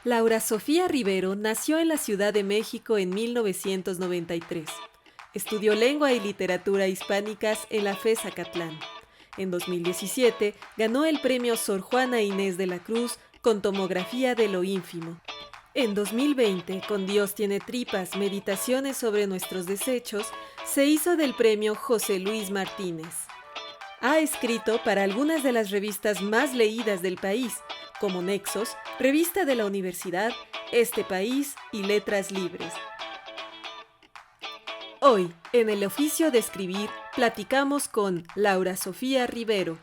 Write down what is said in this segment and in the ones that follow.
Laura Sofía Rivero nació en la Ciudad de México en 1993. Estudió lengua y literatura hispánicas en la FES Acatlán. En 2017 ganó el premio Sor Juana Inés de la Cruz con Tomografía de lo ínfimo. En 2020, con Dios tiene tripas, meditaciones sobre nuestros desechos, se hizo del premio José Luis Martínez. Ha escrito para algunas de las revistas más leídas del país, como Nexos, Revista de la Universidad, Este País y Letras Libres. Hoy, en el oficio de escribir, platicamos con Laura Sofía Rivero.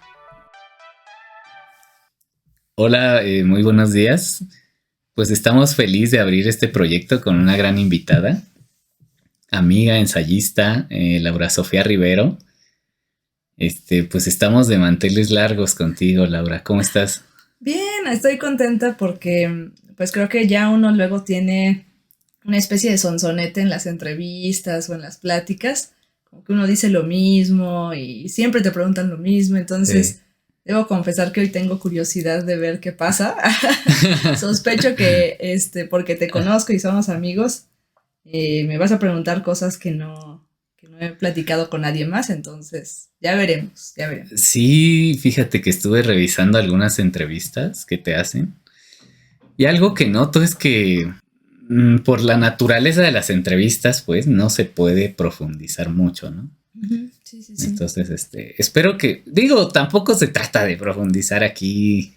Hola, muy buenos días. Pues estamos felices de abrir este proyecto con una gran invitada, amiga, ensayista, Laura Sofía Rivero. Pues estamos de manteles largos contigo, Laura. ¿Cómo estás? Bien, estoy contenta porque pues creo que ya uno luego tiene una especie de sonsonete en las entrevistas o en las pláticas, como que uno dice lo mismo y siempre te preguntan lo mismo, entonces debo confesar que hoy tengo curiosidad de ver qué pasa. Sospecho que porque te conozco y somos amigos, me vas a preguntar cosas que no he platicado con nadie más, entonces ya veremos. Sí, fíjate que estuve revisando algunas entrevistas que te hacen y algo que noto es que por la naturaleza de las entrevistas, pues no se puede profundizar mucho, ¿no? Sí. Entonces, espero que, digo, tampoco se trata de profundizar aquí,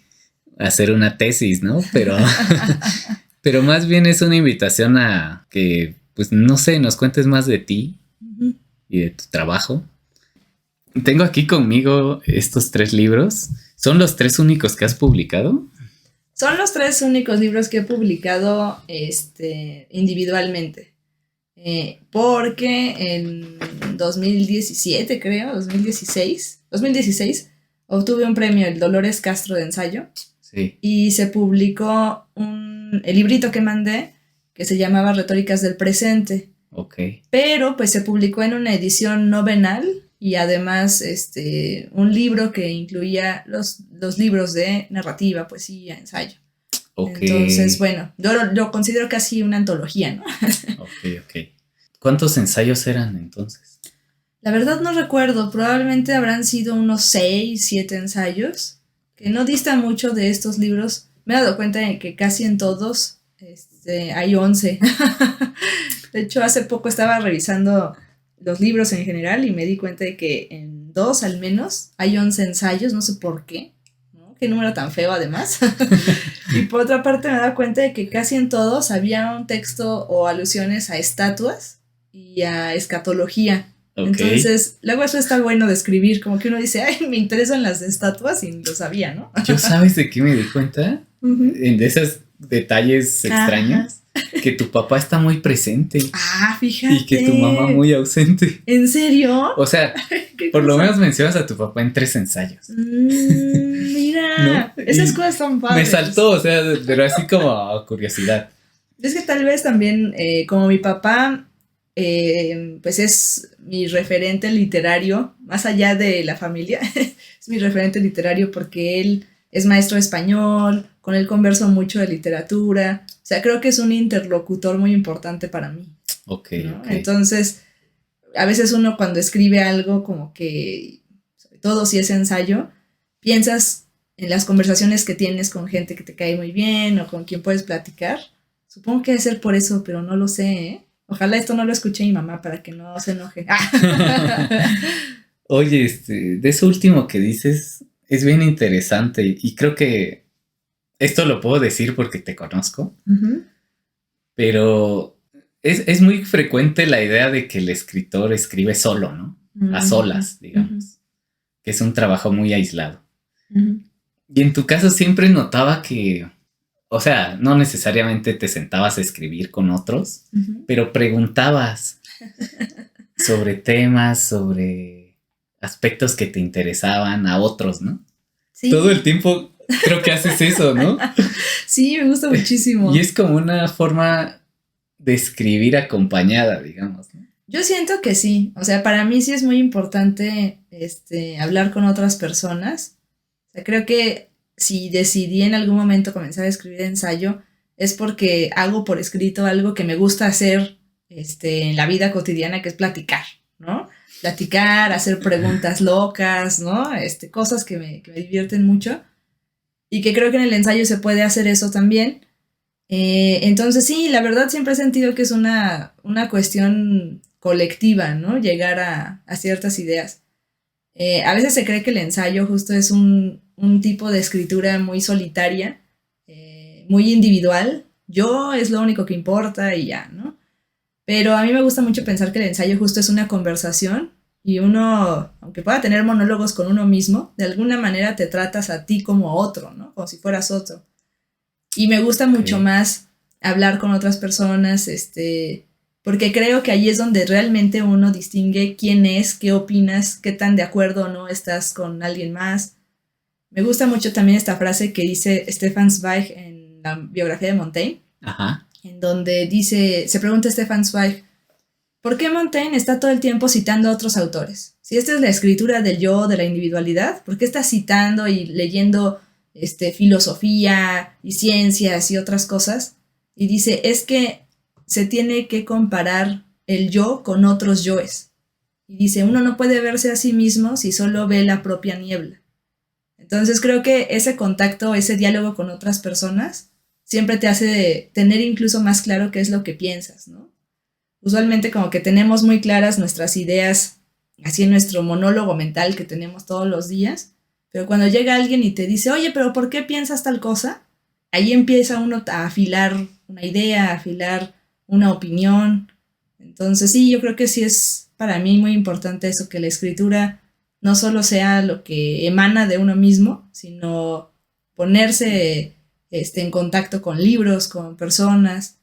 hacer una tesis, ¿no? Pero más bien es una invitación a que, pues, no sé, nos cuentes más de ti y de tu trabajo. Tengo aquí conmigo estos 3 libros. ¿Son los 3 únicos que has publicado? Son los 3 únicos libros que he publicado individualmente. Porque en 2017, creo, 2016, obtuve un premio, el Dolores Castro de ensayo. Sí. Y se publicó el librito que mandé, que se llamaba Retóricas del Presente. Ok. Pero pues se publicó en una edición novenal y además un libro que incluía los libros de narrativa, poesía, ensayo. Okay. Entonces, bueno, yo lo considero casi una antología, ¿no? Ok. ¿Cuántos ensayos eran entonces? La verdad no recuerdo, probablemente habrán sido unos 6, 7 ensayos, que no distan mucho de estos libros. Me he dado cuenta de que casi en todos hay 11. De hecho, hace poco estaba revisando los libros en general y me di cuenta de que en 2 al menos hay 11 ensayos, no sé por qué, ¿no? Qué número tan feo además. Y por otra parte me he dado cuenta de que casi en todos había un texto o alusiones a estatuas y a escatología. Okay. Entonces, luego eso está bueno de escribir, como que uno dice, ay, me interesan las estatuas y lo sabía, ¿no? ¿Yo sabes de qué me di cuenta? De esos detalles extraños. Que tu papá está muy presente. Ah, fíjate. Y que tu mamá muy ausente. ¿En serio? O sea, por lo menos mencionas a tu papá en 3 ensayos. Mira, ¿no? Esas cosas son padres. Me saltó, o sea, pero así como curiosidad. Es que tal vez también, como mi papá, pues es mi referente literario, más allá de la familia, es mi referente literario porque él es maestro de español, con él converso mucho de literatura, o sea, creo que es un interlocutor muy importante para mí. Ok, ¿no? ok. Entonces, a veces uno cuando escribe algo como que, sobre todo si es ensayo, piensas en las conversaciones que tienes con gente que te cae muy bien o con quien puedes platicar. Supongo que debe ser por eso, pero no lo sé, ¿eh? Ojalá esto no lo escuche mi mamá para que no se enoje. Oye, de eso último que dices es bien interesante y creo que esto lo puedo decir porque te conozco, pero es muy frecuente la idea de que el escritor escribe solo, ¿no? A solas, digamos, que es un trabajo muy aislado. Y en tu caso siempre notaba que, o sea, no necesariamente te sentabas a escribir con otros, pero preguntabas sobre temas, sobre aspectos que te interesaban a otros, ¿no? Sí. Todo el tiempo creo que haces eso, ¿no? Sí, me gusta muchísimo. Y es como una forma de escribir acompañada, digamos, ¿no? Yo siento que sí, o sea, para mí sí es muy importante hablar con otras personas. O sea, creo que si decidí en algún momento comenzar a escribir ensayo, es porque hago por escrito algo que me gusta hacer en la vida cotidiana, que es platicar, ¿no? Platicar, hacer preguntas locas, ¿no? Cosas que me divierten mucho y que creo que en el ensayo se puede hacer eso también. Entonces sí, la verdad siempre he sentido que es una cuestión colectiva, ¿no? Llegar a ciertas ideas. A veces se cree que el ensayo justo es un tipo de escritura muy solitaria, muy individual. Yo es lo único que importa y ya, ¿no? Pero a mí me gusta mucho pensar que el ensayo justo es una conversación y uno, aunque pueda tener monólogos con uno mismo, de alguna manera te tratas a ti como otro, ¿no? Como si fueras otro. Y me gusta mucho más hablar con otras personas, porque creo que ahí es donde realmente uno distingue quién es, qué opinas, qué tan de acuerdo o no estás con alguien más. Me gusta mucho también esta frase que dice Stefan Zweig en la biografía de Montaigne, Ajá. en donde se pregunta Stefan Zweig, ¿por qué Montaigne está todo el tiempo citando a otros autores? Si esta es la escritura del yo, de la individualidad, ¿por qué está citando y leyendo filosofía y ciencias y otras cosas? Y dice, es que se tiene que comparar el yo con otros yoes. Y dice, uno no puede verse a sí mismo si solo ve la propia niebla. Entonces creo que ese contacto, ese diálogo con otras personas, siempre te hace tener incluso más claro qué es lo que piensas, ¿no? Usualmente como que tenemos muy claras nuestras ideas, así en nuestro monólogo mental que tenemos todos los días, pero cuando llega alguien y te dice, oye, pero ¿por qué piensas tal cosa? Ahí empieza uno a afilar una idea, a afilar una opinión. Entonces sí, yo creo que sí es para mí muy importante eso, que la escritura no solo sea lo que emana de uno mismo, sino ponerse en contacto con libros, con personas.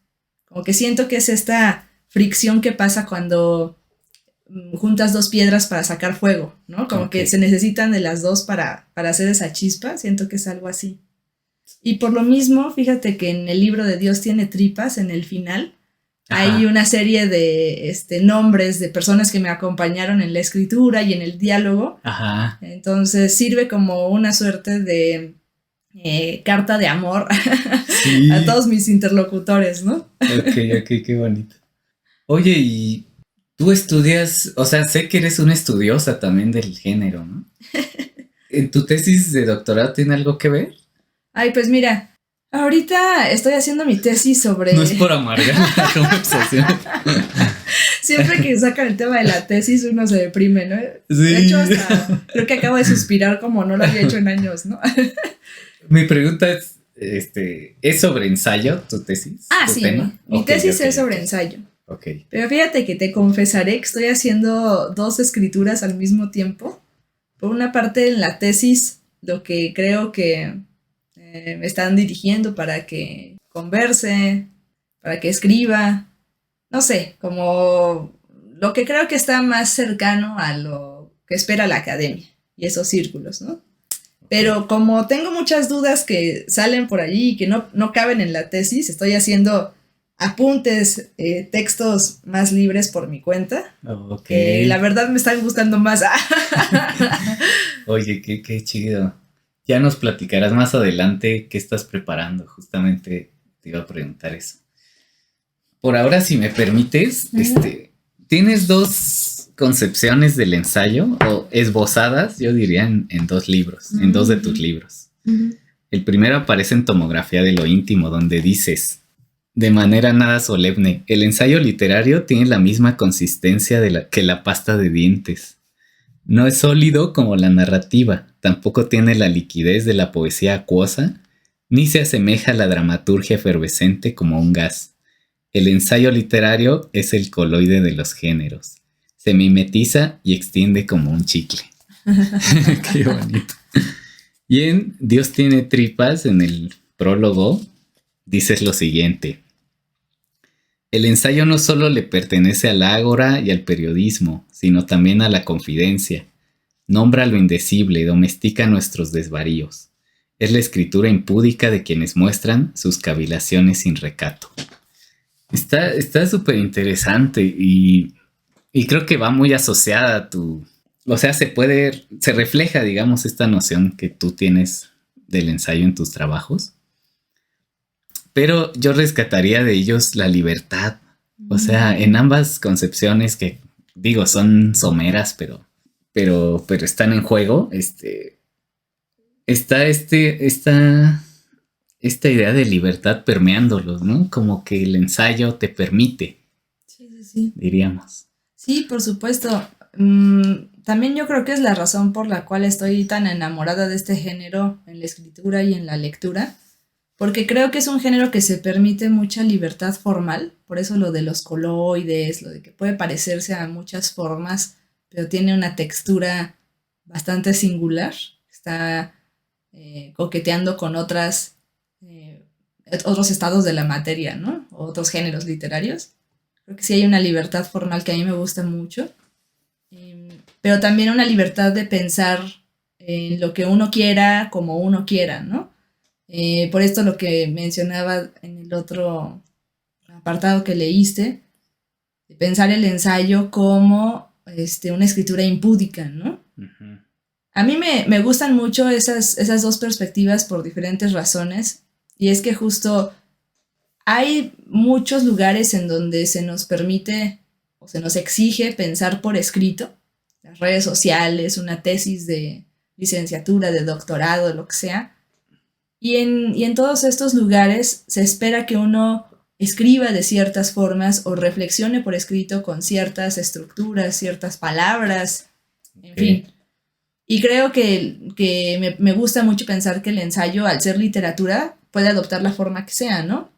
Como que siento que es esta fricción que pasa cuando juntas dos piedras para sacar fuego, ¿no? Como que se necesitan de las dos para hacer esa chispa. Siento que es algo así. Y por lo mismo, fíjate que en el libro de Dios tiene tripas, en el final, hay una serie de nombres de personas que me acompañaron en la escritura y en el diálogo. Ajá. Entonces sirve como una suerte de carta de amor Sí. a todos mis interlocutores, ¿no? Ok, qué bonito. Oye, y tú estudias, o sea, sé que eres una estudiosa también del género, ¿no? ¿En tu tesis de doctorado tiene algo que ver? Ay, pues mira, ahorita estoy haciendo mi tesis sobre... No es por amargar la conversación. Siempre que sacan el tema de la tesis uno se deprime, ¿no? Sí. De hecho, hasta creo que acabo de suspirar como no lo había hecho en años, ¿no? Mi pregunta es, ¿es sobre ensayo tu tesis? Ah, ¿tu sí, tema? mi tesis es sobre ensayo. Ok. Pero fíjate que te confesaré que estoy haciendo dos escrituras al mismo tiempo. Por una parte, en la tesis, lo que creo que me están dirigiendo para que converse, para que escriba, no sé, como lo que creo que está más cercano a lo que espera la academia y esos círculos, ¿no? Pero como tengo muchas dudas que salen por allí y que no caben en la tesis, estoy haciendo apuntes, textos más libres por mi cuenta. Okay. La verdad me están gustando más. Oye, qué chido. Ya nos platicarás más adelante qué estás preparando. Justamente te iba a preguntar eso. Por ahora, si me permites, tienes dos concepciones del ensayo, o esbozadas, yo diría, en dos libros, en dos de tus libros. El primero aparece en Tomografía de lo íntimo, donde dices, de manera nada solemne, el ensayo literario tiene la misma consistencia que la pasta de dientes. No es sólido como la narrativa, tampoco tiene la liquidez de la poesía acuosa, ni se asemeja a la dramaturgia efervescente como un gas. El ensayo literario es el coloide de los géneros. Se mimetiza y extiende como un chicle. Qué bonito. Y en Dios tiene tripas, en el prólogo, dices lo siguiente. El ensayo no solo le pertenece al ágora y al periodismo, sino también a la confidencia. Nombra lo indecible, domestica nuestros desvaríos. Es la escritura impúdica de quienes muestran sus cavilaciones sin recato. Está súper interesante y creo que va muy asociada a tu... O sea, se refleja, digamos, esta noción que tú tienes del ensayo en tus trabajos. Pero yo rescataría de ellos la libertad. O sea, en ambas concepciones que, digo, son someras, pero están en juego, está esta idea de libertad permeándolos, ¿no? Como que el ensayo te permite, Sí. diríamos. Sí, por supuesto. También yo creo que es la razón por la cual estoy tan enamorada de este género en la escritura y en la lectura, porque creo que es un género que se permite mucha libertad formal, por eso lo de los coloides, lo de que puede parecerse a muchas formas, pero tiene una textura bastante singular, está coqueteando con otros estados de la materia, ¿no? O otros géneros literarios. Creo que sí hay una libertad formal que a mí me gusta mucho, pero también una libertad de pensar en lo que uno quiera, como uno quiera, ¿no? Por esto lo que mencionaba en el otro apartado que leíste, de pensar el ensayo como una escritura impúdica, ¿no? Uh-huh. A mí me gustan mucho esas dos perspectivas por diferentes razones, y es que justo hay muchos lugares en donde se nos permite o se nos exige pensar por escrito, las redes sociales, una tesis de licenciatura, de doctorado, lo que sea, y en todos estos lugares se espera que uno escriba de ciertas formas o reflexione por escrito con ciertas estructuras, ciertas palabras, en fin. Y creo que me gusta mucho pensar que el ensayo, al ser literatura, puede adoptar la forma que sea, ¿no?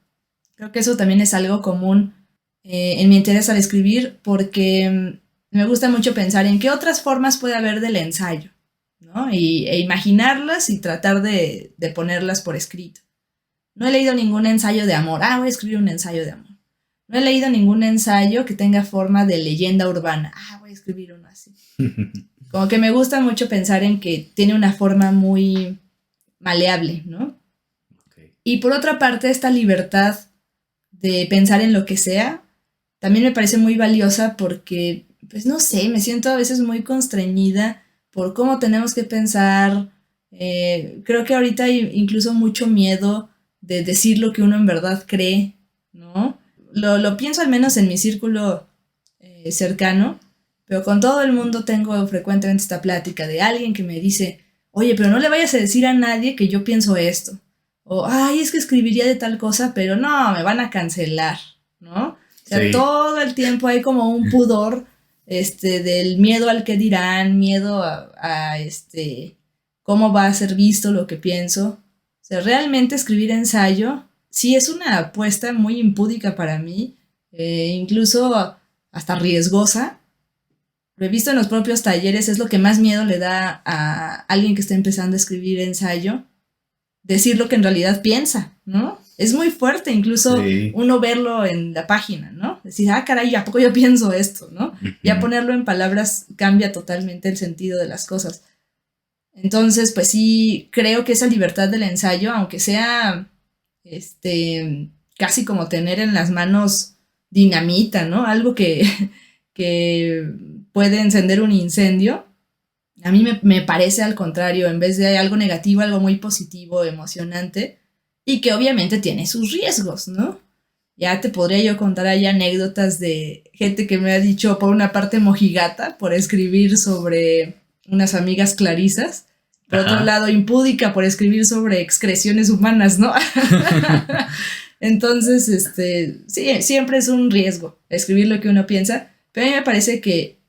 Creo que eso también es algo común en mi interés al escribir, porque me gusta mucho pensar en qué otras formas puede haber del ensayo, ¿no? E imaginarlas y tratar de ponerlas por escrito. No he leído ningún ensayo de amor. Voy a escribir un ensayo de amor. No he leído ningún ensayo que tenga forma de leyenda urbana. Voy a escribir uno así. Como que me gusta mucho pensar en que tiene una forma muy maleable, ¿no? Okay. Y por otra parte, esta libertad de pensar en lo que sea también me parece muy valiosa porque, pues no sé, me siento a veces muy constreñida por cómo tenemos que pensar. Creo que ahorita hay incluso mucho miedo de decir lo que uno en verdad cree, ¿no? Lo pienso al menos en mi círculo cercano, pero con todo el mundo tengo frecuentemente esta plática de alguien que me dice, oye, pero no le vayas a decir a nadie que yo pienso esto. O, es que escribiría de tal cosa, pero no, me van a cancelar, ¿no? O sea, sí. Todo el tiempo hay como un pudor del miedo al que dirán, miedo a cómo va a ser visto lo que pienso. O sea, realmente escribir ensayo sí es una apuesta muy impúdica para mí, incluso hasta riesgosa. Lo he visto en los propios talleres, es lo que más miedo le da a alguien que está empezando a escribir ensayo, decir lo que en realidad piensa, ¿no? Es muy fuerte incluso uno verlo en la página, ¿no? Decir, caray, ¿a poco yo pienso esto, no? Uh-huh. Ya ponerlo en palabras cambia totalmente el sentido de las cosas. Entonces, pues sí, creo que esa libertad del ensayo, aunque sea casi como tener en las manos dinamita, ¿no? Algo que puede encender un incendio, a mí me parece al contrario, en vez de algo negativo, algo muy positivo, emocionante, y que obviamente tiene sus riesgos, ¿no? Ya te podría yo contar ahí anécdotas de gente que me ha dicho, por una parte, mojigata, por escribir sobre unas amigas clarisas, por otro lado, impúdica, por escribir sobre excreciones humanas, ¿no? Entonces, sí, siempre es un riesgo escribir lo que uno piensa, pero a mí me parece que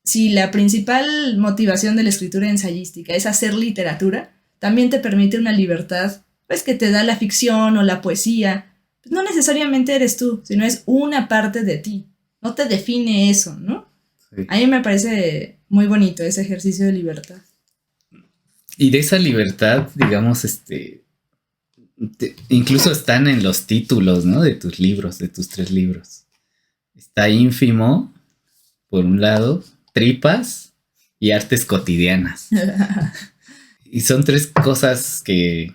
si la principal motivación de la escritura ensayística es hacer literatura, también te permite una libertad, pues, que te da la ficción o la poesía. Pues no necesariamente eres tú, sino es una parte de ti. No te define eso, ¿no? Sí. A mí me parece muy bonito ese ejercicio de libertad. Y de esa libertad, digamos, incluso están en los títulos, ¿no? De tus libros, de tus 3 libros. Está Ínfimo, por un lado, Tripas y Artes Cotidianas. Y son 3 cosas que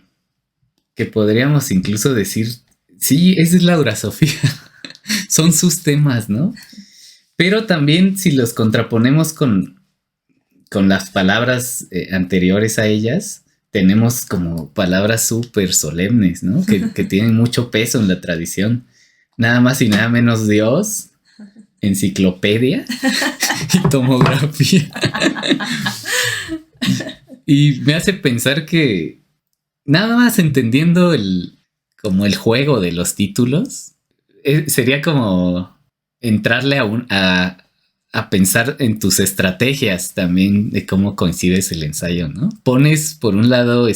podríamos incluso decir, sí, esa es Laura Sofía. Son sus temas, ¿no? Pero también si los contraponemos con las palabras anteriores a ellas, tenemos como palabras súper solemnes, ¿no? Que tienen mucho peso en la tradición. Nada más y nada menos Dios, enciclopedia y tomografía. Y me hace pensar que nada más entendiendo como el juego de los títulos, sería como entrarle a pensar en tus estrategias también de cómo coincides el ensayo, ¿no? Pones por un lado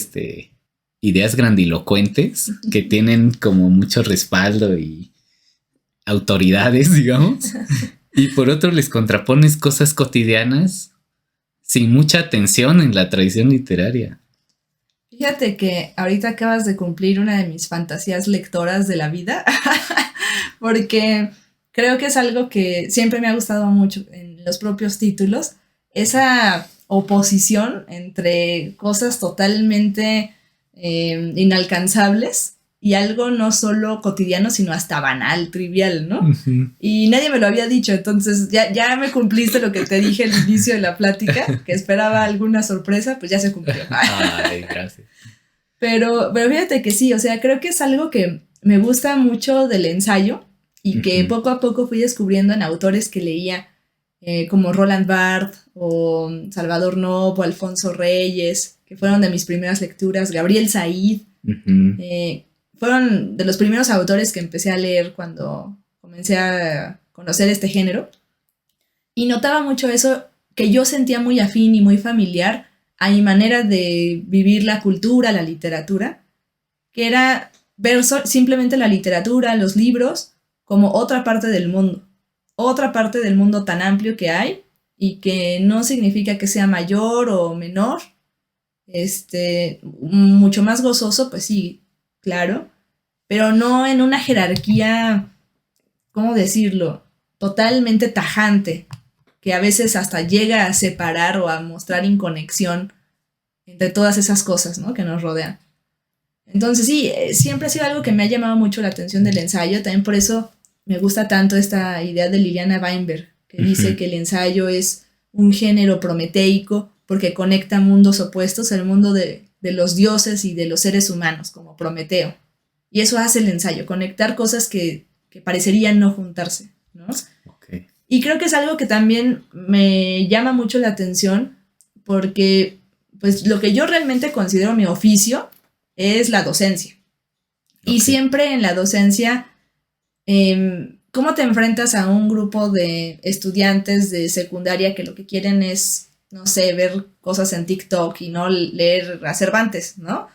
ideas grandilocuentes que tienen como mucho respaldo y autoridades, digamos, y por otro les contrapones cosas cotidianas sin mucha atención en la tradición literaria. Fíjate que ahorita acabas de cumplir una de mis fantasías lectoras de la vida, porque creo que es algo que siempre me ha gustado mucho en los propios títulos, esa oposición entre cosas totalmente inalcanzables y algo no solo cotidiano, sino hasta banal, trivial, ¿no? Uh-huh. Y nadie me lo había dicho, entonces ya me cumpliste lo que te dije al inicio de la plática, que esperaba alguna sorpresa, pues ya se cumplió. Ay, gracias. Pero fíjate que sí, o sea, creo que es algo que me gusta mucho del ensayo y que poco a poco fui descubriendo en autores que leía, como Roland Barthes o Salvador Novo, Alfonso Reyes, que fueron de mis primeras lecturas, Gabriel Said. Uh-huh. Fueron de los primeros autores que empecé a leer cuando comencé a conocer este género. Y notaba mucho eso que yo sentía muy afín y muy familiar a mi manera de vivir la cultura, la literatura, que era ver simplemente la literatura, los libros, como otra parte del mundo tan amplio que hay y que no significa que sea mayor o menor, mucho más gozoso, pues sí, claro, pero no en una jerarquía, ¿cómo decirlo?, totalmente tajante, que a veces hasta llega a separar o a mostrar inconexión entre todas esas cosas, ¿no?, que nos rodean. Entonces sí, siempre ha sido algo que me ha llamado mucho la atención del ensayo, también por eso me gusta tanto esta idea de Liliana Weinberg, que dice que el ensayo es un género prometeico porque conecta mundos opuestos, el mundo de los dioses y de los seres humanos, como Prometeo. Y eso hace el ensayo, conectar cosas que parecerían no juntarse, ¿no? Okay. Y creo que es algo que también me llama mucho la atención porque pues, lo que yo realmente considero mi oficio es la docencia. Okay. Y siempre en la docencia, ¿cómo te enfrentas a un grupo de estudiantes de secundaria que lo que quieren es, no sé, ver cosas en TikTok y no leer a Cervantes, ¿no?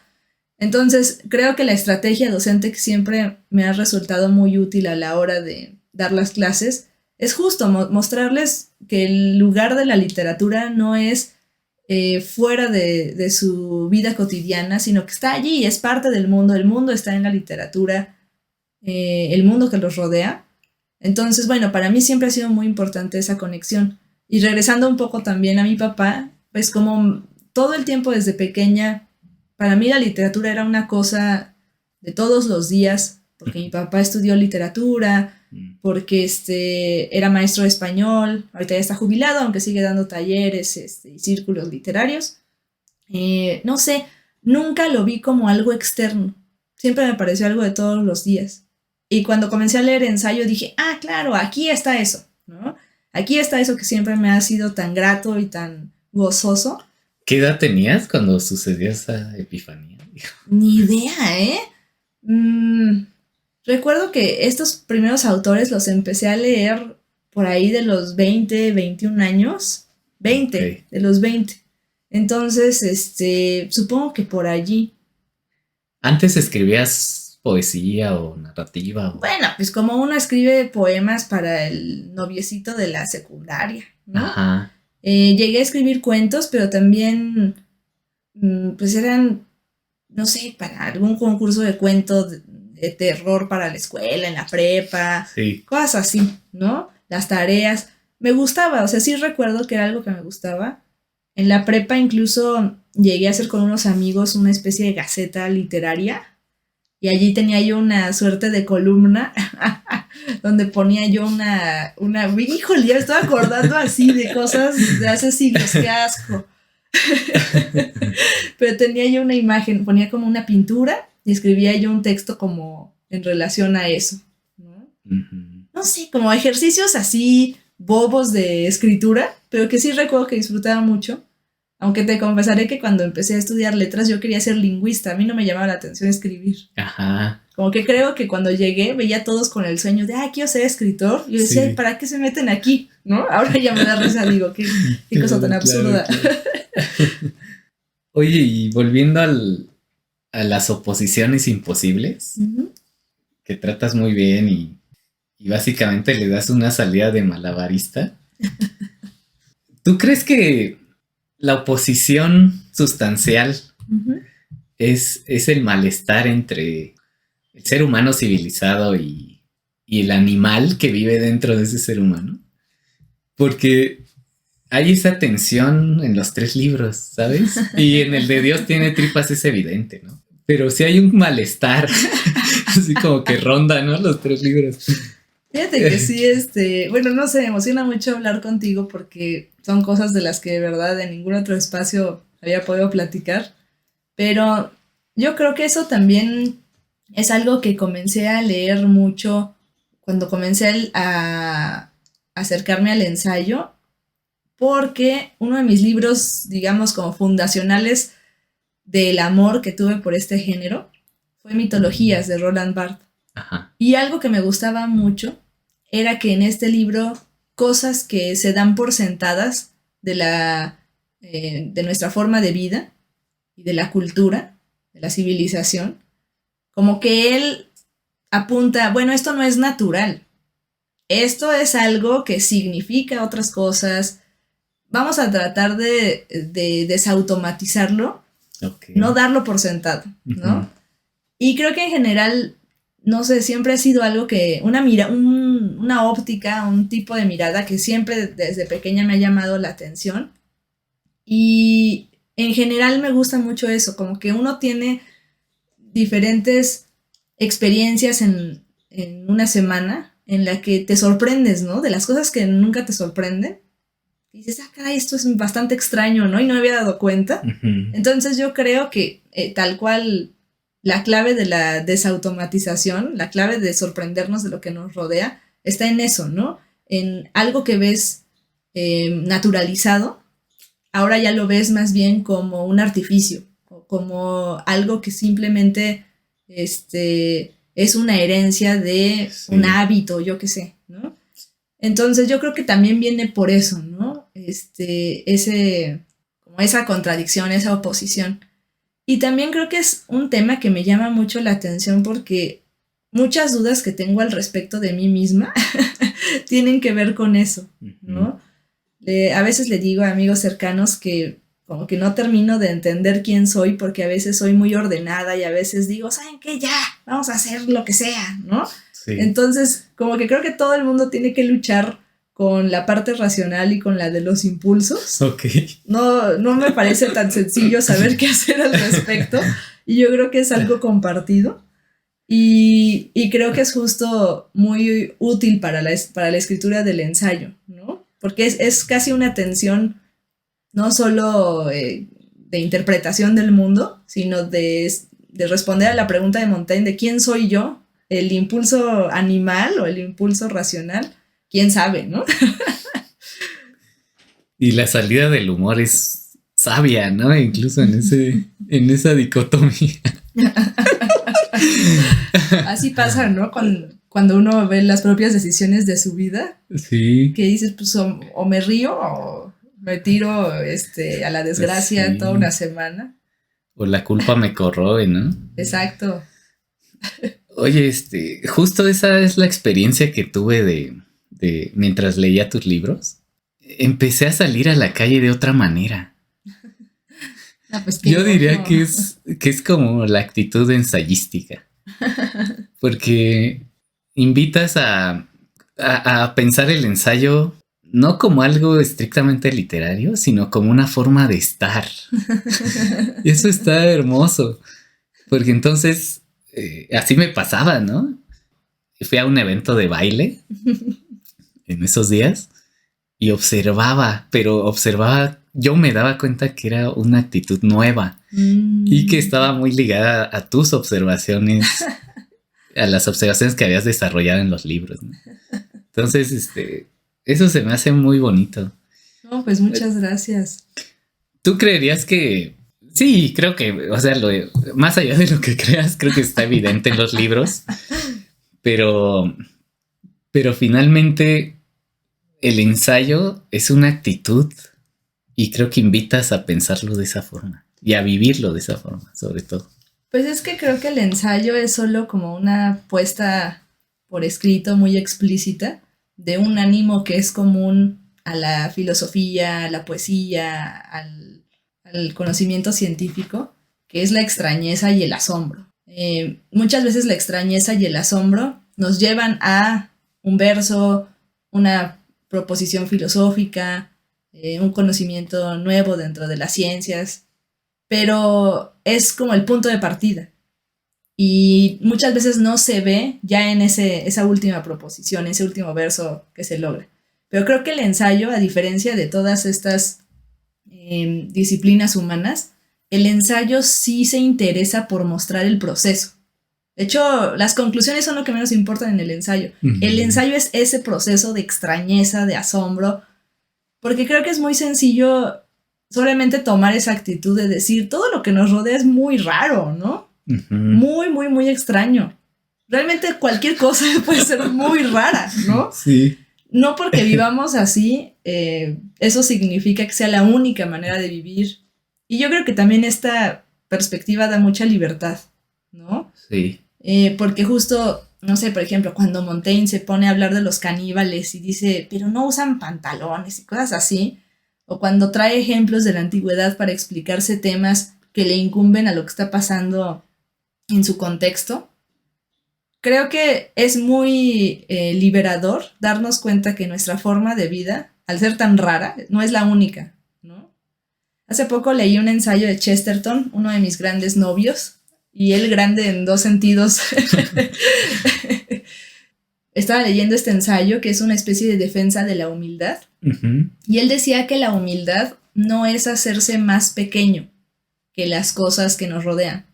Entonces, creo que la estrategia docente que siempre me ha resultado muy útil a la hora de dar las clases es justo mostrarles que el lugar de la literatura no es fuera de su vida cotidiana, sino que está allí, es parte del mundo, el mundo está en la literatura, el mundo que los rodea. Entonces, bueno, para mí siempre ha sido muy importante esa conexión. Y regresando un poco también a mi papá, pues como todo el tiempo desde pequeña, para mí la literatura era una cosa de todos los días, porque mi papá estudió literatura, porque era maestro de español, ahorita ya está jubilado, aunque sigue dando talleres y círculos literarios. No sé, nunca lo vi como algo externo, siempre me pareció algo de todos los días. Y cuando comencé a leer ensayo dije, claro, aquí está eso, ¿no? Aquí está eso que siempre me ha sido tan grato y tan gozoso. ¿Qué edad tenías cuando sucedió esa epifanía? Ni idea, ¿eh? Recuerdo que estos primeros autores los empecé a leer por ahí de los 20, 21 años. 20, okay. De los 20. Entonces, supongo que por allí. ¿Antes escribías poesía o narrativa? Bueno, pues como uno escribe poemas para el noviecito de la secundaria, ¿no? Ajá. Llegué a escribir cuentos, pero también, pues eran, no sé, para algún concurso de cuentos de terror para la escuela, en la prepa, sí. Cosas así, ¿no? Las tareas. Me gustaba, o sea, sí recuerdo que era algo que me gustaba. En la prepa incluso llegué a hacer con unos amigos una especie de gaceta literaria y allí tenía yo una suerte de columna donde ponía yo una híjole, ya me estaba acordando así de cosas de hace siglos, qué asco. Pero tenía yo una imagen, ponía como una pintura y escribía yo un texto como en relación a eso, ¿no? Uh-huh. No sé, como ejercicios así bobos de escritura, pero que sí recuerdo que disfrutaba mucho. Aunque te confesaré que cuando empecé a estudiar letras yo quería ser lingüista, a mí no me llamaba la atención escribir. Ajá. Como que creo que cuando llegué veía a todos con el sueño de, quiero ser escritor. Y yo decía, Sí. ¿para qué se meten aquí? ¿No? Ahora ya me da risa, digo, qué cosa tan absurda. Claro. Oye, y volviendo a las oposiciones imposibles, Uh-huh. que tratas muy bien y básicamente le das una salida de malabarista. ¿Tú crees que la oposición sustancial Uh-huh. es el malestar entre el ser humano civilizado y el animal que vive dentro de ese ser humano? Porque hay esa tensión en los 3 libros, ¿sabes? Y en el de Dios tiene tripas es evidente, ¿no? Pero sí hay un malestar, así como que ronda, ¿no? Los 3 libros. Fíjate que sí, bueno, no sé, me emociona mucho hablar contigo porque son cosas de las que de verdad en ningún otro espacio había podido platicar. Pero yo creo que eso también es algo que comencé a leer mucho cuando comencé a acercarme al ensayo, porque uno de mis libros, digamos, como fundacionales del amor que tuve por este género fue Mitologías de Roland Barthes. Ajá. Y algo que me gustaba mucho era que en este libro cosas que se dan por sentadas de nuestra forma de vida y de la cultura, de la civilización, como que él apunta, bueno, esto no es natural, esto es algo que significa otras cosas, vamos a tratar de desautomatizarlo, Okay. no darlo por sentado, ¿no? Uh-huh. Y creo que en general, no sé, siempre ha sido algo que, una óptica, un tipo de mirada que siempre desde pequeña me ha llamado la atención. Y en general me gusta mucho eso, como que uno tiene diferentes experiencias en una semana en la que te sorprendes, ¿no? De las cosas que nunca te sorprenden. Y dices, caray, esto es bastante extraño, ¿no? Y no me había dado cuenta. Uh-huh. Entonces yo creo que tal cual la clave de la desautomatización, la clave de sorprendernos de lo que nos rodea, está en eso, ¿no? En algo que ves naturalizado, ahora ya lo ves más bien como un artificio, o como algo que simplemente es una herencia de un hábito, yo qué sé, ¿no? Entonces yo creo que también viene por eso, ¿no? Como esa contradicción, esa oposición. Y también creo que es un tema que me llama mucho la atención porque muchas dudas que tengo al respecto de mí misma tienen que ver con eso, ¿no? A veces le digo a amigos cercanos que como que no termino de entender quién soy porque a veces soy muy ordenada y a veces digo, ¿saben qué? Ya, vamos a hacer lo que sea, ¿no? Sí. Entonces, como que creo que todo el mundo tiene que luchar con la parte racional y con la de los impulsos. Okay. No me parece tan sencillo saber qué hacer al respecto y yo creo que es algo compartido y creo que es justo muy útil para la escritura del ensayo, ¿no? Porque es casi una tensión no solo de interpretación del mundo, sino de responder a la pregunta de Montaigne de ¿quién soy yo? ¿El impulso animal o el impulso racional? ¿Quién sabe, no? Y la salida del humor es sabia, ¿no? Incluso en esa dicotomía. Así pasa, ¿no? Cuando uno ve las propias decisiones de su vida. Sí. Que dices, pues, o me río o me tiro a la desgracia sí. Toda una semana. O la culpa me corroe, ¿no? Exacto. Oye, justo esa es la experiencia que tuve de mientras leía tus libros. Empecé a salir a la calle de otra manera. No, pues yo diría que es como la actitud ensayística. Porque invitas a pensar el ensayo no como algo estrictamente literario, sino como una forma de estar. Y eso está hermoso. Porque entonces así me pasaba, ¿no? Fui a un evento de baile en esos días y observaba yo me daba cuenta que era una actitud nueva y que estaba muy ligada a tus observaciones, a las observaciones que habías desarrollado en los libros, ¿no? Entonces, eso se me hace muy bonito. No, pues muchas gracias. ¿Tú creerías que...? Sí, creo que, o sea, más allá de lo que creas, creo que está evidente en los libros, pero finalmente el ensayo es una actitud y creo que invitas a pensarlo de esa forma y a vivirlo de esa forma, sobre todo. Pues es que creo que el ensayo es solo como una puesta por escrito muy explícita de un ánimo que es común a la filosofía, a la poesía, al conocimiento científico, que es la extrañeza y el asombro. Muchas veces la extrañeza y el asombro nos llevan a un verso, una proposición filosófica, un conocimiento nuevo dentro de las ciencias, pero es como el punto de partida. Y muchas veces no se ve ya en esa última proposición, ese último verso que se logra. Pero creo que el ensayo, a diferencia de todas estas disciplinas humanas, el ensayo sí se interesa por mostrar el proceso. De hecho, las conclusiones son lo que menos importan en el ensayo. El ensayo es ese proceso de extrañeza, de asombro, porque creo que es muy sencillo solamente tomar esa actitud de decir, todo lo que nos rodea es muy raro, ¿no? Muy, muy, muy extraño. Realmente cualquier cosa puede ser muy rara, ¿no? Sí. No porque vivamos así, eso significa que sea la única manera de vivir. Y yo creo que también esta perspectiva da mucha libertad, ¿no? Sí. Porque justo, no sé, por ejemplo, cuando Montaigne se pone a hablar de los caníbales y dice, pero no usan pantalones y cosas así, o cuando trae ejemplos de la antigüedad para explicarse temas que le incumben a lo que está pasando en su contexto, creo que es muy liberador darnos cuenta que nuestra forma de vida, al ser tan rara, no es la única, ¿no? Hace poco leí un ensayo de Chesterton, uno de mis grandes novios, y él grande en dos sentidos. Estaba leyendo este ensayo que es una especie de defensa de la humildad. Y él decía que la humildad no es hacerse más pequeño que las cosas que nos rodean,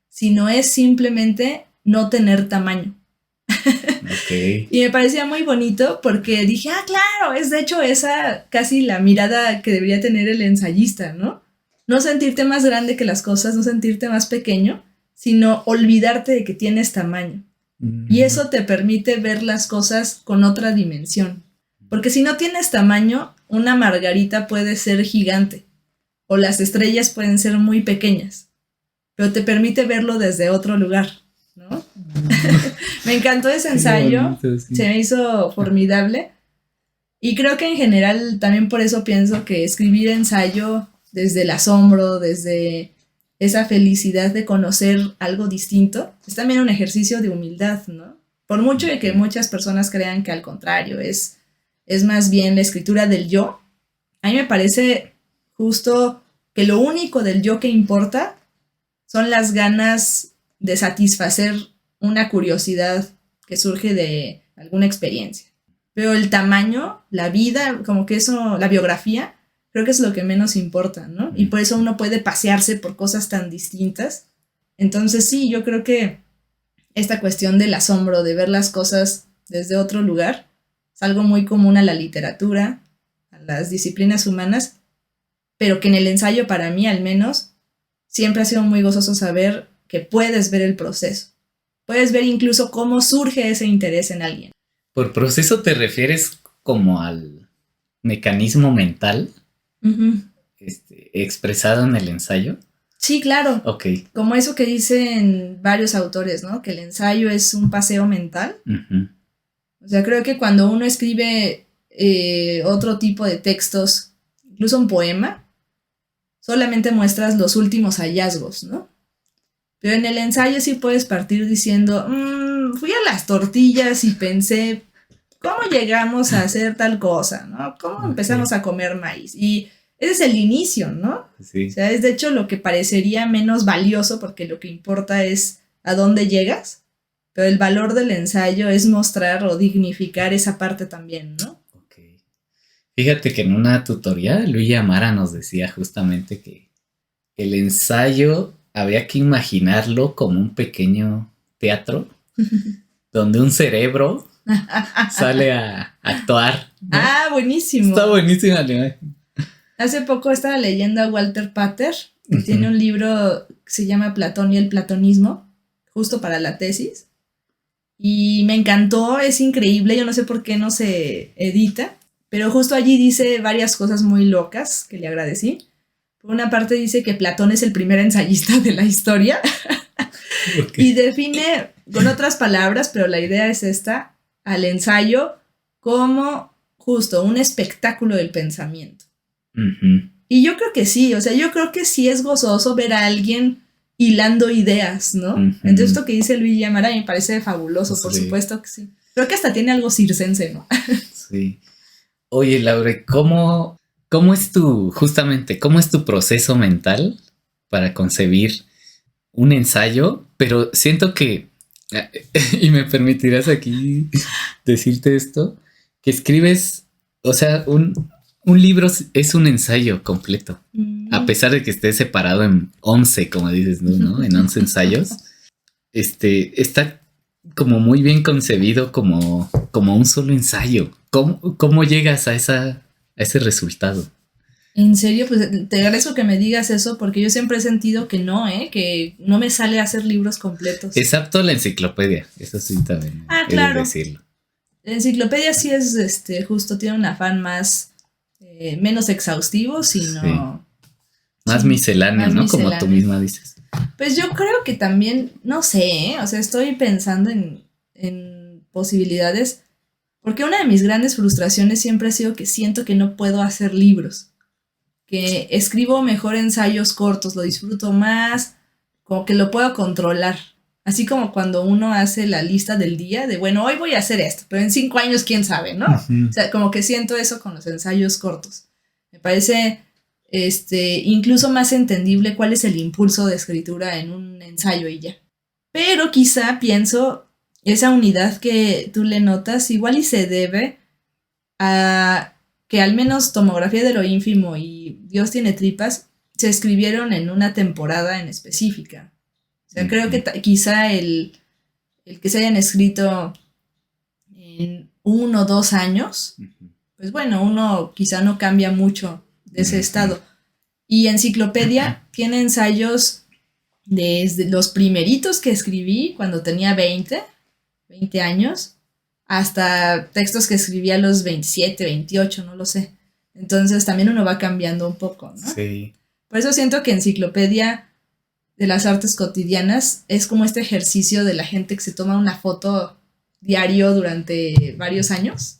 sino es simplemente no tener tamaño. Okay. Y me parecía muy bonito porque dije, claro, es de hecho esa casi la mirada que debería tener el ensayista, ¿no? No sentirte más grande que las cosas, no sentirte más pequeño, sino olvidarte de que tienes tamaño. Y eso te permite ver las cosas con otra dimensión. Porque si no tienes tamaño, una margarita puede ser gigante o las estrellas pueden ser muy pequeñas, pero te permite verlo desde otro lugar, ¿no? Me encantó ese ensayo, bonito, sí. Se me hizo formidable y creo que en general también por eso pienso que escribir ensayo desde el asombro, desde esa felicidad de conocer algo distinto, es también un ejercicio de humildad, ¿no? Por mucho de que muchas personas crean que al contrario es más bien la escritura del yo, a mí me parece justo que lo único del yo que importa son las ganas de satisfacer una curiosidad que surge de alguna experiencia. Pero el tamaño, la vida, como que eso, la biografía, creo que es lo que menos importa, ¿no? Y por eso uno puede pasearse por cosas tan distintas. Entonces sí, yo creo que esta cuestión del asombro, de ver las cosas desde otro lugar, es algo muy común a la literatura, a las disciplinas humanas, pero que en el ensayo, para mí al menos, siempre ha sido muy gozoso saber que puedes ver el proceso. Puedes ver incluso cómo surge ese interés en alguien. ¿Por proceso te refieres como al mecanismo mental expresado en el ensayo? Sí, claro. Ok. Como eso que dicen varios autores, ¿no? Que el ensayo es un paseo mental. O sea, creo que cuando uno escribe otro tipo de textos, incluso un poema, solamente muestras los últimos hallazgos, ¿no? Pero en el ensayo sí puedes partir diciendo, fui a las tortillas y pensé, ¿cómo llegamos a hacer tal cosa? ¿No? ¿Cómo empezamos a comer maíz? Y ese es el inicio, ¿no? Sí. O sea, es de hecho lo que parecería menos valioso porque lo que importa es a dónde llegas, pero el valor del ensayo es mostrar o dignificar esa parte también, ¿no? Ok. Fíjate que en una tutoría Luis Amara nos decía justamente que el ensayo había que imaginarlo como un pequeño teatro donde un cerebro sale a actuar, ¿no? Ah, buenísimo. Está buenísima la imagen. Hace poco estaba leyendo a Walter Pater, que tiene un libro que se llama Platón y el platonismo, justo para la tesis. Y me encantó, es increíble, yo no sé por qué no se edita, pero justo allí dice varias cosas muy locas que le agradecí. Por una parte dice que Platón es el primer ensayista de la historia. Okay. Y define con otras palabras, pero la idea es esta, al ensayo como justo un espectáculo del pensamiento. Uh-huh. Y yo creo que sí, o sea, yo creo que sí es gozoso ver a alguien hilando ideas, ¿no? Uh-huh. Entonces esto que dice Luis Amara me parece fabuloso, por supuesto que sí. Creo que hasta tiene algo circense, ¿no? Sí. Oye, Laura, ¿cómo es cómo es tu proceso mental para concebir un ensayo? Pero siento que, y me permitirás aquí decirte esto, que escribes, o sea, un libro es un ensayo completo, a pesar de que esté separado en 11, como dices, ¿no? En 11 ensayos, está como muy bien concebido como un solo ensayo. ¿Cómo llegas a ese resultado? En serio, pues te agradezco que me digas eso, porque yo siempre he sentido que no me sale a hacer libros completos. Excepto la enciclopedia, eso sí también. Claro. Decirlo. La enciclopedia sí es, justo tiene un afán más, menos exhaustivo, sino... Más misceláneo, ¿no? Misceláneo. Como tú misma dices. Pues yo creo que también, no sé, o sea, estoy pensando en posibilidades, porque una de mis grandes frustraciones siempre ha sido que siento que no puedo hacer libros. Que escribo mejor ensayos cortos, lo disfruto más, como que lo puedo controlar. Así como cuando uno hace la lista del día de, bueno, hoy voy a hacer esto, pero en 5 años quién sabe, ¿no? Uh-huh. O sea, como que siento eso con los ensayos cortos. Me parece incluso más entendible cuál es el impulso de escritura en un ensayo y ya. Pero quizá pienso, esa unidad que tú le notas igual y se debe a que al menos Tomografía de lo ínfimo y Dios tiene tripas se escribieron en una temporada en específica. O sea, creo que quizá el que se hayan escrito en 1 o 2 años, pues bueno, uno quizá no cambia mucho de ese estado. Y Enciclopedia tiene ensayos desde los primeritos que escribí cuando tenía 20 años, hasta textos que escribí a los 27, 28, no lo sé. Entonces también uno va cambiando un poco, ¿no? Sí. Por eso siento que Enciclopedia de las Artes Cotidianas es como este ejercicio de la gente que se toma una foto diario durante varios años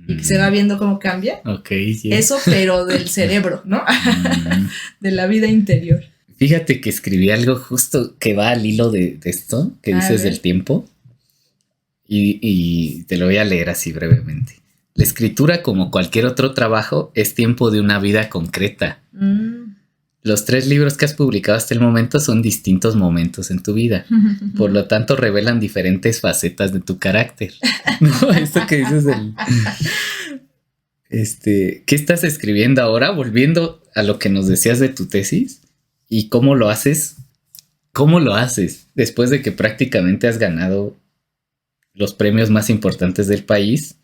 y que se va viendo cómo cambia. Okay, yeah. Eso, pero del cerebro, ¿no? De la vida interior. Fíjate que escribí algo justo que va al hilo de esto que dices del tiempo. Y te lo voy a leer así brevemente. La escritura, como cualquier otro trabajo, es tiempo de una vida concreta. Los 3 libros que has publicado hasta el momento son distintos momentos en tu vida. Por lo tanto, revelan diferentes facetas de tu carácter. ¿No? Esto que dices ¿qué estás escribiendo ahora? Volviendo a lo que nos decías de tu tesis. ¿Y cómo lo haces? ¿Cómo lo haces? Después de que prácticamente has ganado los premios más importantes del país,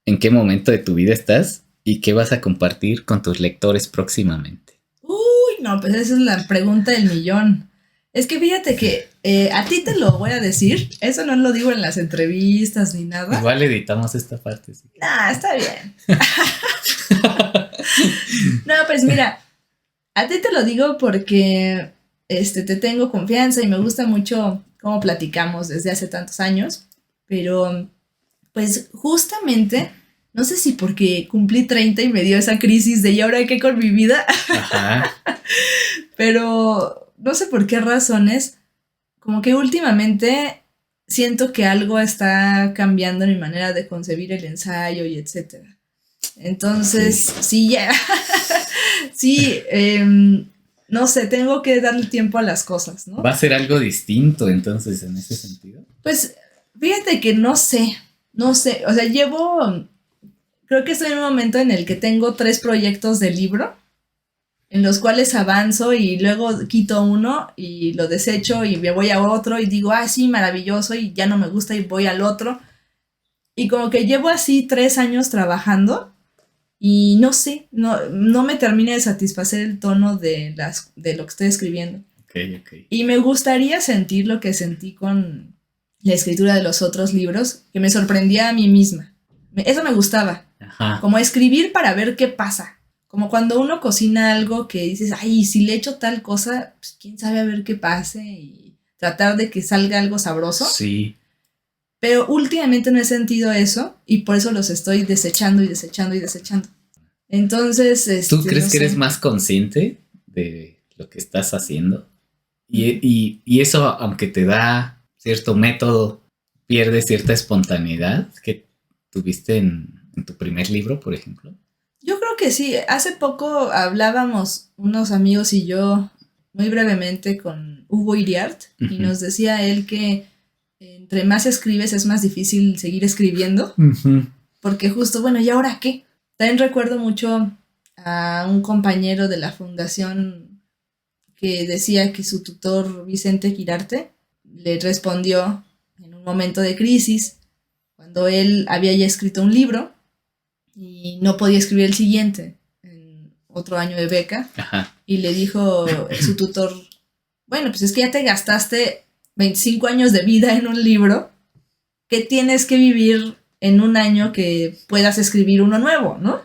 ¿en qué momento de tu vida estás? ¿Y qué vas a compartir con tus lectores próximamente? Uy, no, pues esa es la pregunta del millón. Es que fíjate que a ti te lo voy a decir, eso no lo digo en las entrevistas ni nada. Igual editamos esta parte. Sí. Nah, está bien. No, pues mira, a ti te lo digo porque te tengo confianza y me gusta mucho cómo platicamos desde hace tantos años. Pero, pues justamente, no sé si porque cumplí 30 y me dio esa crisis de ¿y ahora qué con mi vida? Ajá. Pero no sé por qué razones, como que últimamente siento que algo está cambiando en mi manera de concebir el ensayo y etcétera. Entonces, sí, ya. Sí, no sé, tengo que darle tiempo a las cosas, ¿no? ¿Va a ser algo distinto entonces en ese sentido? Pues fíjate que no sé, o sea, llevo creo que estoy en un momento en el que tengo 3 proyectos de libro, en los cuales avanzo y luego quito uno y lo desecho y me voy a otro y digo, sí, maravilloso, y ya no me gusta y voy al otro. Y como que llevo así 3 años trabajando y no sé, no me termina de satisfacer el tono de lo que estoy escribiendo. Okay. Y me gustaría sentir lo que sentí con la escritura de los otros libros, que me sorprendía a mí misma. Eso me gustaba. Ajá. Como escribir para ver qué pasa. Como cuando uno cocina algo que dices, si le echo tal cosa, pues quién sabe a ver qué pase, y tratar de que salga algo sabroso. Sí. Pero últimamente no he sentido eso y por eso los estoy desechando y desechando y desechando. Entonces, ¿Tú crees no que sé. eres más consciente de lo que estás haciendo? Y eso, aunque te da cierto método, pierde cierta espontaneidad que tuviste en tu primer libro, por ejemplo. Yo creo que sí. Hace poco hablábamos unos amigos y yo muy brevemente con Hugo Iriart, Uh-huh. y nos decía él que entre más escribes es más difícil seguir escribiendo, Uh-huh. porque justo, bueno, ¿y ahora qué? También recuerdo mucho a un compañero de la fundación que decía que su tutor Vicente Quirarte le respondió en un momento de crisis, cuando él había ya escrito un libro y no podía escribir el siguiente en otro año de beca. Ajá. Y le dijo su tutor, bueno, pues es que ya te gastaste 25 años de vida en un libro, que tienes que vivir en un año que puedas escribir uno nuevo, ¿no?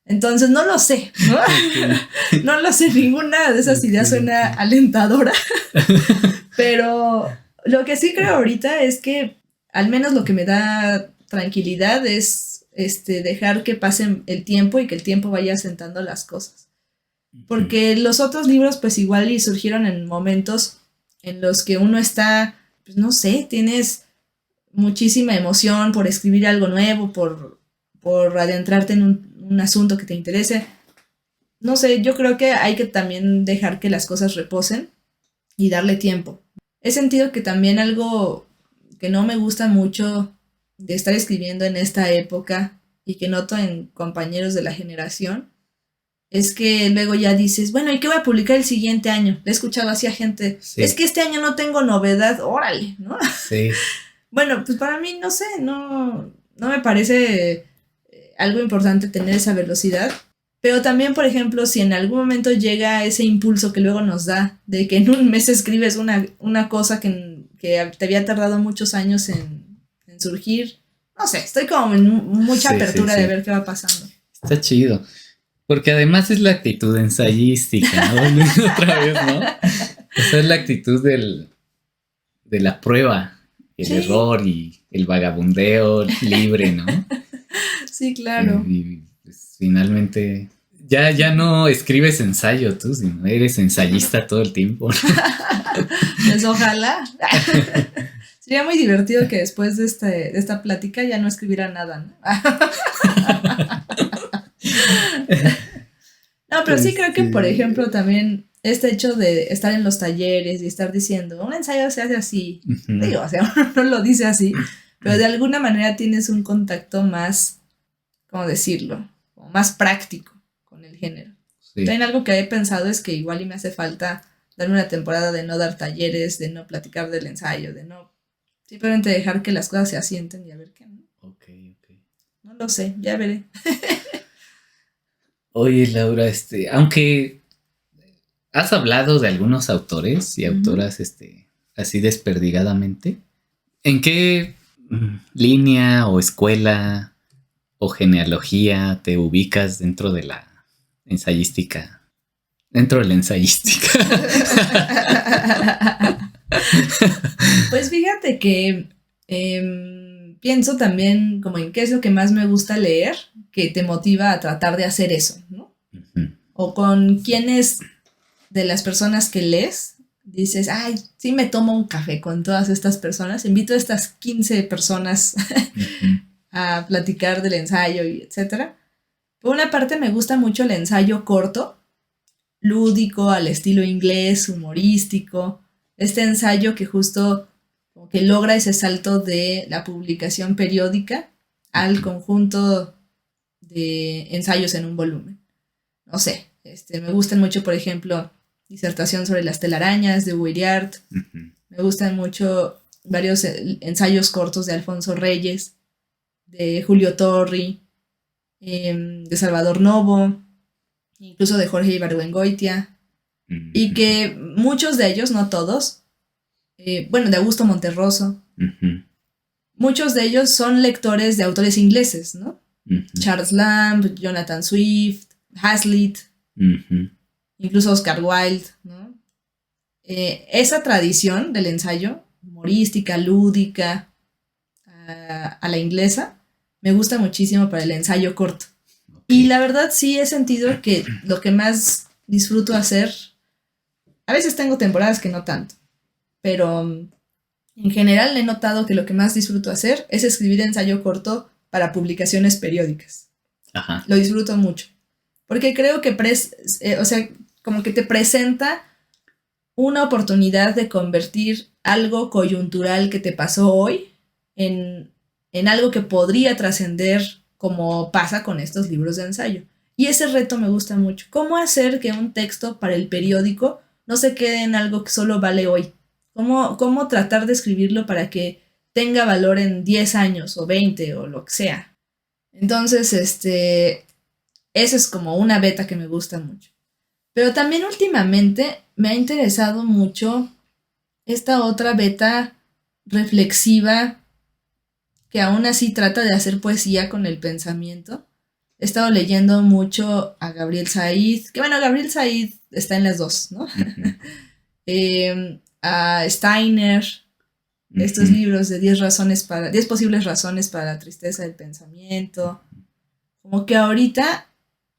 Entonces no lo sé, ¿no? Okay. No lo sé, ninguna de esas ideas suena alentadora. Pero lo que sí creo ahorita es que al menos lo que me da tranquilidad es dejar que pase el tiempo y que el tiempo vaya asentando las cosas. Porque los otros libros pues igual y surgieron en momentos en los que uno está, pues no sé, tienes muchísima emoción por escribir algo nuevo, por adentrarte en un asunto que te interese. No sé, yo creo que hay que también dejar que las cosas reposen y darle tiempo. He sentido que también algo que no me gusta mucho de estar escribiendo en esta época y que noto en compañeros de la generación es que luego ya dices, bueno, ¿y qué voy a publicar el siguiente año? Le he escuchado así a gente, Sí. es que este año no tengo novedad, órale, ¿no? Sí. Bueno, pues para mí, no sé, no me parece algo importante tener esa velocidad. Pero también, por ejemplo, si en algún momento llega ese impulso que luego nos da de que en un mes escribes una cosa que te había tardado muchos años en surgir, no sé, estoy como en mucha apertura de ver qué va pasando. Está chido. Porque además es la actitud ensayística, ¿no? Otra vez, ¿no? Esa es la actitud de la prueba, el error y el vagabundeo libre, ¿no? Sí, claro. Y pues, finalmente ya no escribes ensayo tú, sino eres ensayista todo el tiempo. Pues ojalá. Sería muy divertido que después de esta plática ya no escribiera nada, ¿no? No, pero sí creo que, por ejemplo, también este hecho de estar en los talleres y estar diciendo, un ensayo se hace así, Uh-huh. digo, o sea, uno no lo dice así, pero de alguna manera tienes un contacto más, ¿cómo decirlo? Como más práctico con el género. Sí. También algo que he pensado es que igual y me hace falta darme una temporada de no dar talleres, de no platicar del ensayo, de no simplemente dejar que las cosas se asienten y a ver qué, ¿no? Ok. No lo sé, ya veré. Oye, Laura, aunque has hablado de algunos autores y autoras, así desperdigadamente, ¿en qué línea o escuela o genealogía te ubicas dentro de la ensayística? Dentro de la ensayística. Pues fíjate que pienso también como en qué es lo que más me gusta leer, que te motiva a tratar de hacer eso, ¿no? Uh-huh. O con quiénes de las personas que lees dices, sí me tomo un café con todas estas personas, invito a estas 15 personas uh-huh. a platicar del ensayo y etcétera. Por una parte me gusta mucho el ensayo corto, lúdico, al estilo inglés, humorístico, este ensayo que justo como que logra ese salto de la publicación periódica al conjunto de ensayos en un volumen. No sé, me gustan mucho, por ejemplo, Disertación sobre las telarañas de Huiriart. Me gustan mucho varios ensayos cortos de Alfonso Reyes, de Julio Torri, de Salvador Novo, incluso de Jorge Ibargüengoitia, y que muchos de ellos, no todos, de Augusto Monterroso, muchos de ellos son lectores de autores ingleses, ¿no? Charles Lamb, Jonathan Swift, Hazlitt, incluso Oscar Wilde, ¿no? Esa tradición del ensayo, humorística, lúdica, a la inglesa, me gusta muchísimo para el ensayo corto. Y la verdad sí he sentido que lo que más disfruto hacer, a veces tengo temporadas que no tanto, pero en general he notado que lo que más disfruto hacer es escribir ensayo corto para publicaciones periódicas. Ajá. Lo disfruto mucho. Porque creo que como que te presenta una oportunidad de convertir algo coyuntural que te pasó hoy en algo que podría trascender, como pasa con estos libros de ensayo. Y ese reto me gusta mucho. ¿Cómo hacer que un texto para el periódico no se quede en algo que solo vale hoy? ¿Cómo tratar de escribirlo para que tenga valor en 10 años o 20 o lo que sea? Entonces, esa es como una beta que me gusta mucho. Pero también últimamente me ha interesado mucho esta otra beta reflexiva que aún así trata de hacer poesía con el pensamiento. He estado leyendo mucho a Gabriel Said, que bueno, Gabriel Said está en las dos, ¿no? A Steiner, estos libros de 10 posibles razones para la tristeza del pensamiento. Como que ahorita,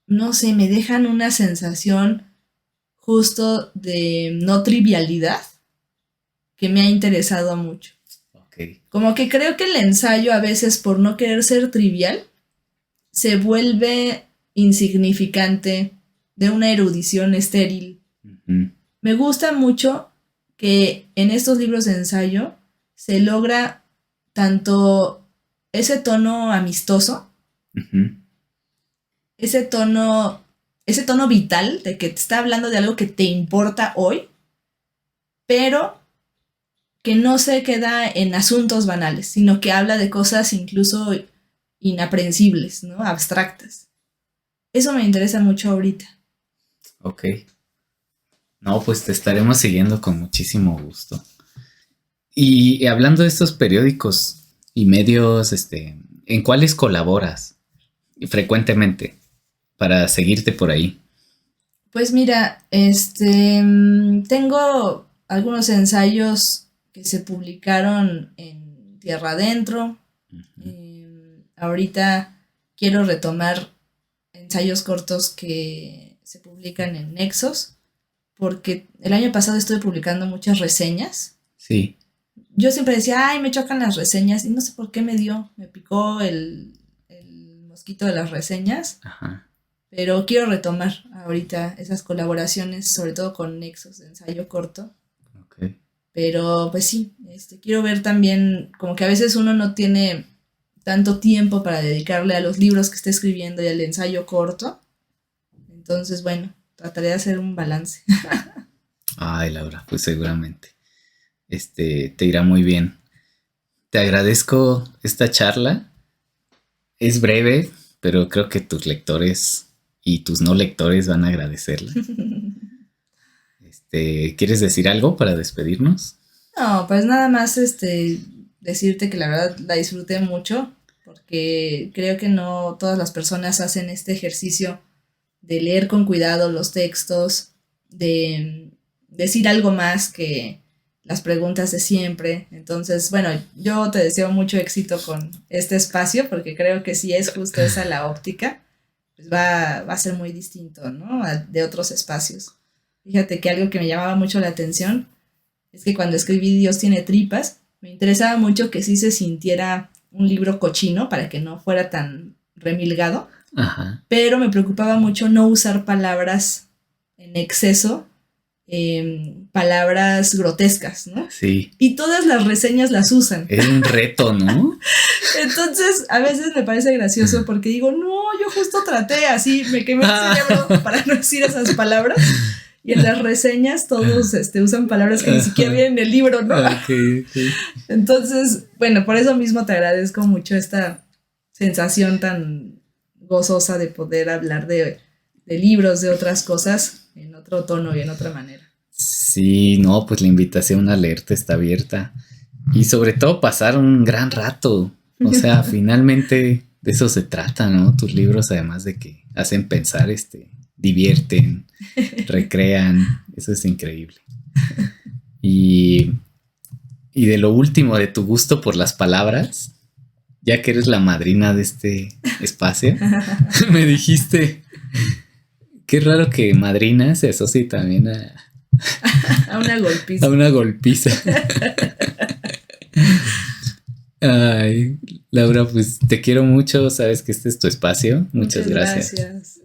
no sé, me dejan una sensación justo de no trivialidad que me ha interesado mucho. Okay. Como que creo que el ensayo a veces, por no querer ser trivial, se vuelve insignificante, de una erudición estéril. Me gusta mucho que en estos libros de ensayo se logra tanto ese tono amistoso, ese tono vital de que te está hablando de algo que te importa hoy, pero que no se queda en asuntos banales, sino que habla de cosas incluso inaprensibles, ¿no? Abstractas. Eso me interesa mucho ahorita. Ok. No, pues te estaremos siguiendo con muchísimo gusto. Y hablando de estos periódicos y medios, ¿en cuáles colaboras frecuentemente para seguirte por ahí? Pues mira, tengo algunos ensayos que se publicaron en Tierra Adentro. Ahorita quiero retomar ensayos cortos que se publican en Nexos, porque el año pasado estuve publicando muchas reseñas. Sí. Yo siempre decía, me chocan las reseñas, y no sé por qué me picó el mosquito de las reseñas. Ajá. Pero quiero retomar ahorita esas colaboraciones, sobre todo con Nexos de ensayo corto. Okay. Pero pues sí, quiero ver también, como que a veces uno no tiene tanto tiempo para dedicarle a los libros que está escribiendo y al ensayo corto. Entonces, bueno, trataré de hacer un balance. Ay, Laura, pues seguramente te irá muy bien. Te agradezco esta charla. Es breve, pero creo que tus lectores y tus no lectores van a agradecerla. ¿Quieres decir algo para despedirnos? No, pues nada más decirte que la verdad la disfruté mucho, porque creo que no todas las personas hacen este ejercicio de leer con cuidado los textos, de decir algo más que las preguntas de siempre. Entonces, bueno, yo te deseo mucho éxito con este espacio, porque creo que si es justo esa la óptica, pues va a ser muy distinto, ¿no? De otros espacios. Fíjate que algo que me llamaba mucho la atención es que cuando escribí Dios tiene tripas, me interesaba mucho que sí se sintiera un libro cochino para que no fuera tan remilgado. Ajá. Pero me preocupaba mucho no usar palabras en exceso palabras grotescas, ¿no? Sí. Y todas las reseñas las usan. Es un reto, ¿no? Entonces, a veces me parece gracioso porque digo, no, yo justo traté así, me quemé el cerebro para no decir esas palabras. Y en las reseñas todos usan palabras que ni siquiera vienen en el libro, ¿no? Okay. Entonces, bueno, por eso mismo te agradezco mucho esta sensación tan gozosa de poder hablar de libros, de otras cosas, en otro tono y en otra manera. Sí, no, pues la invitación a leerte está abierta. Y sobre todo pasar un gran rato. O sea, finalmente de eso se trata, ¿no? Tus libros, además de que hacen pensar, divierten, recrean. Eso es increíble. Y de lo último, de tu gusto por las palabras, ya que eres la madrina de este espacio, me dijiste, qué raro que madrina se asocie también a una golpiza. A una golpiza. Ay, Laura, pues te quiero mucho, sabes que este es tu espacio. Muchas gracias.